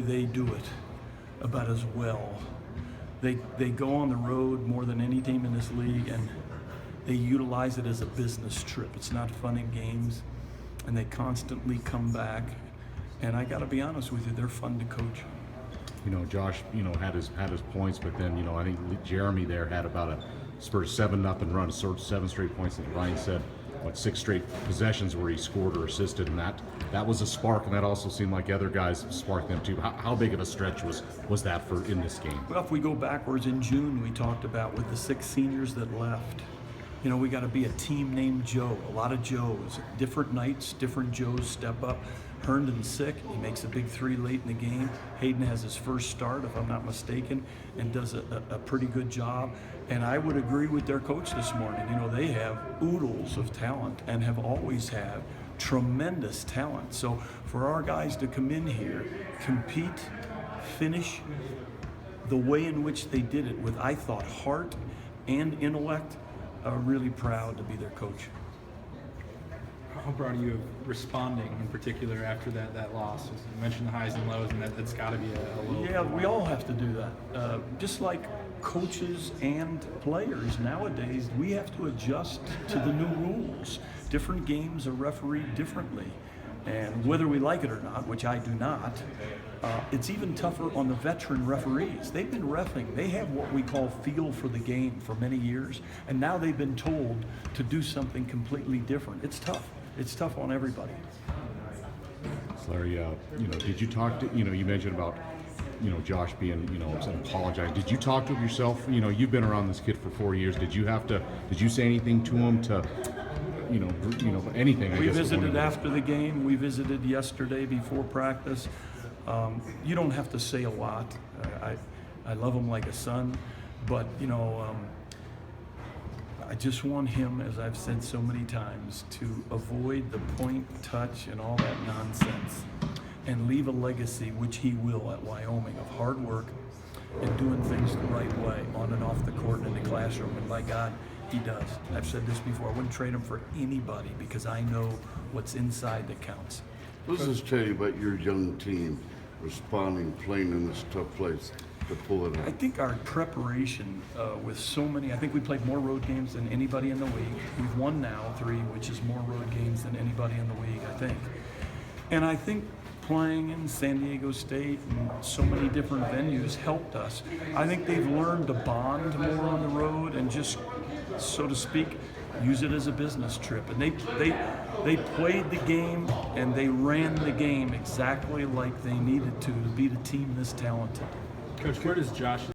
They do it about as well. They go on the road more than any team in this league, and they utilize it as a business trip. It's not fun and games, and they constantly come back. And I got to be honest with you, they're fun to coach. You know, Josh, had his points, but then I think Jeremy there had about a Spurs 7-0 run, sort of 7 straight points. And Ryan said, 6 straight possessions where he scored or assisted, and that was a spark, and that also seemed like other guys sparked them too. How big of a stretch was that for in this game? Well, if we go backwards, in June we talked about with the 6 seniors that left, we got to be a team named Joe. A lot of Joes, different nights, different Joes step up. Herndon's sick. He makes a big 3 late in the game. Hayden has his first start, if I'm not mistaken, and does a pretty good job. And I would agree with their coach this morning. They have oodles of talent and have always had tremendous talent. So for our guys to come in here, compete, finish the way in which they did it with, I thought, heart and intellect, really proud to be their coach. How proud are you of responding in particular after that loss? You mentioned the highs and lows, and that's got to be a little... Yeah, we all have to do that. Just like coaches and players nowadays, we have to adjust to the new rules. Different games are refereed differently. And whether we like it or not, which I do not, it's even tougher on the veteran referees. They've been reffing. They have what we call feel for the game for many years, and now they've been told to do something completely different. It's tough. It's tough on everybody. Larry, did you talk to, you mentioned about, Josh being, apologizing. Did you talk to him yourself? You've been around this kid for 4 years. Did you say anything to him to, anything? We visited after the game. We visited yesterday before practice. You don't have to say a lot. I love him like a son, but, I just want him, as I've said so many times, to avoid the point, touch, and all that nonsense, and leave a legacy, which he will at Wyoming, of hard work and doing things the right way on and off the court and in the classroom. And by God, he does. I've said this before. I wouldn't trade him for anybody because I know what's inside that counts. What does this tell you about your young team responding, playing in this tough place to pull it out? I think our preparation with so many, I think we played more road games than anybody in the league. We've won now 3, which is more road games than anybody in the league, I think. And I think playing in San Diego State and so many different venues helped us. I think they've learned to bond more on the road and just, so to speak, use it as a business trip. And they played the game and they ran the game exactly like they needed to beat a team this talented. Coach, where does Josh